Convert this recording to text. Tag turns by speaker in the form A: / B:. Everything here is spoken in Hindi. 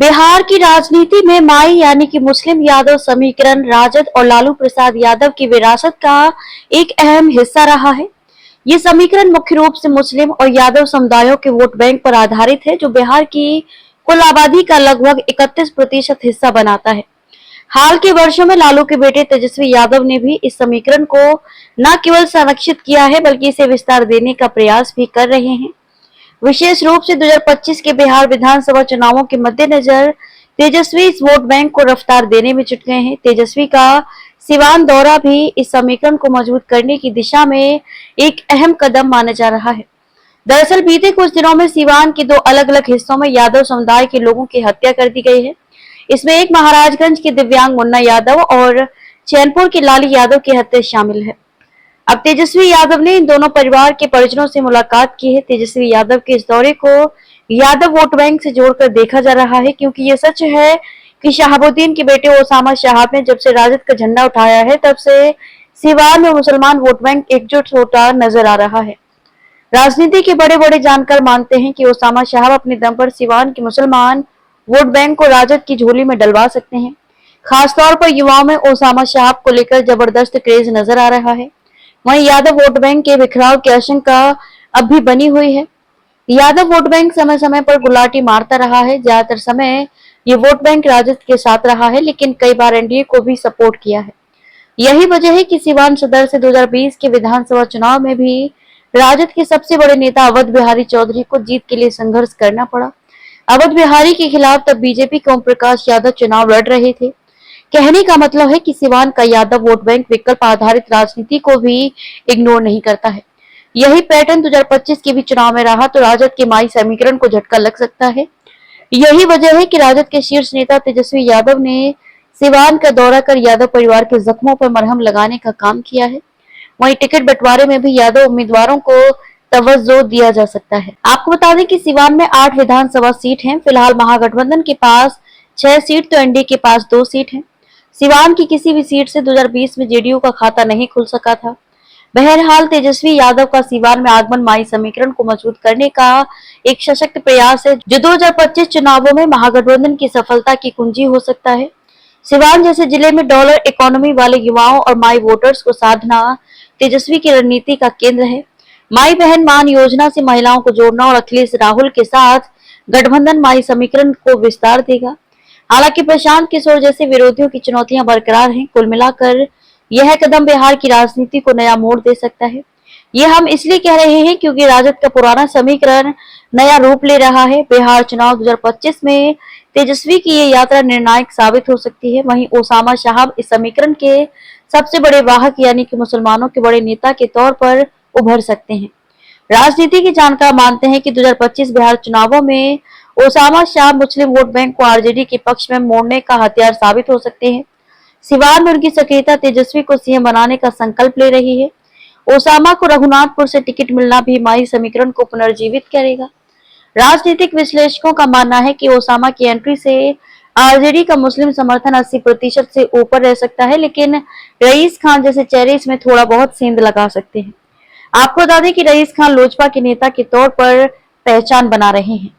A: बिहार की राजनीति में माई यानी कि मुस्लिम यादव समीकरण राजद और लालू प्रसाद यादव की विरासत का एक अहम हिस्सा रहा है। ये समीकरण मुख्य रूप से मुस्लिम और यादव समुदायों के वोट बैंक पर आधारित है, जो बिहार की कुल आबादी का लगभग 31% हिस्सा बनाता है। हाल के वर्षों में लालू के बेटे तेजस्वी यादव ने भी इस समीकरण को न केवल संरक्षित किया है, बल्कि इसे विस्तार देने का प्रयास भी कर रहे हैं। विशेष रूप से 2025 के बिहार विधानसभा चुनावों के मद्देनजर तेजस्वी इस वोट बैंक को रफ्तार देने में जुट गए हैं। तेजस्वी का सिवान दौरा भी इस समीकरण को मजबूत करने की दिशा में एक अहम कदम माना जा रहा है। दरअसल बीते कुछ दिनों में सिवान के दो अलग अलग हिस्सों में यादव समुदाय के लोगों की हत्या कर दी गई है। इसमें एक महाराजगंज के दिव्यांग मुन्ना यादव और चैनपुर के लाली यादव की हत्या शामिल है। अब तेजस्वी यादव ने इन दोनों परिवार के परिजनों से मुलाकात की है। तेजस्वी यादव के इस दौरे को यादव वोट बैंक से जोड़कर देखा जा रहा है, क्योंकि ये सच है कि शहाबुद्दीन के बेटे ओसामा शहाब ने जब से राजद का झंडा उठाया है, तब से सिवान में मुसलमान वोट बैंक एकजुट होता नजर आ रहा है। राजनीति के बड़े बड़े जानकार मानते हैं कि ओसामा शहाब अपने दम पर सिवान के मुसलमान वोट बैंक को राजद की झोली में डलवा सकते हैं। खासतौर पर युवाओं में ओसामा शहाब को लेकर जबरदस्त क्रेज नजर आ रहा है। वहीं यादव वोट बैंक के बिखराव की आशंका अब भी बनी हुई है। यादव वोट बैंक समय समय पर गुलाटी मारता रहा है। ज्यादातर समय ये वोट बैंक राजद के साथ रहा है, लेकिन कई बार एनडीए को भी सपोर्ट किया है। यही वजह है कि सिवान सदर से 2020 के विधानसभा चुनाव में भी राजद के सबसे बड़े नेता अवध बिहारी चौधरी को जीत के लिए संघर्ष करना पड़ा। अवध बिहारी के खिलाफ तब बीजेपी के ओम प्रकाश यादव चुनाव लड़ रहे थे। कहने का मतलब है कि सिवान का यादव वोट बैंक विकल्प आधारित राजनीति को भी इग्नोर नहीं करता है। यही पैटर्न 2025 के भी चुनाव में रहा तो राजद के माई समीकरण को झटका लग सकता है। यही वजह है कि राजद के शीर्ष नेता तेजस्वी यादव ने सिवान का दौरा कर यादव परिवार के जख्मों पर मरहम लगाने का काम किया है। वहीं टिकट बंटवारे में भी यादव उम्मीदवारों को तवज्जो दिया जा सकता है। आपको बता दें कि सिवान में 8 विधानसभा सीट हैं। फिलहाल महागठबंधन के पास 6 सीट तो एनडीए के पास 2 सीट हैं। सिवान की किसी भी सीट से 2020 में जेडीयू का खाता नहीं खुल सका था। बहरहाल तेजस्वी यादव का सिवान में आगमन माई समीकरण को मजबूत करने का एक सशक्त प्रयास है, जो 2025 चुनावों में महागठबंधन की सफलता की कुंजी हो सकता है। सिवान जैसे जिले में डॉलर इकोनॉमी वाले युवाओं और माई वोटर्स को साधना तेजस्वी की रणनीति का केंद्र है। माई बहन मान योजना से महिलाओं को जोड़ना और अखिलेश राहुल के साथ गठबंधन माई समीकरण को विस्तार देगा। हालांकि प्रशांत किशोर जैसे विरोधियों की चुनौतियां बरकरार हैं। कुल मिलाकर यह कदम बिहार की राजनीति को नया मोड़ दे सकता है। ये हम इसलिए कह रहे हैं क्योंकि राजद का पुराना समीकरण नया रूप ले रहा है। बिहार चुनाव 2025 में तेजस्वी की ये यात्रा निर्णायक साबित हो सकती है। वहीं ओसामा शहाब इस समीकरण के सबसे बड़े वाहक यानी कि मुसलमानों के बड़े नेता के तौर पर उभर सकते हैं। राजनीति के जानकार मानते हैं कि 2025 बिहार चुनावों में ओसामा शहाब मुस्लिम वोट बैंक को आरजेडी के पक्ष में मोड़ने का हथियार साबित हो सकते हैं। सिवान में उनकी सक्रियता तेजस्वी को सीएम बनाने का संकल्प ले रही है। ओसामा को रघुनाथपुर से टिकट मिलना भी माई समीकरण को पुनर्जीवित करेगा। राजनीतिक विश्लेषकों का मानना है कि ओसामा की एंट्री से आरजेडी का मुस्लिम समर्थन 80% से ऊपर रह सकता है, लेकिन रईस खान जैसे चेहरे इसमें थोड़ा बहुत सेंध लगा सकते हैं। आपको बता दें कि रईस खान लोजपा के नेता के तौर पर पहचान बना रहे हैं।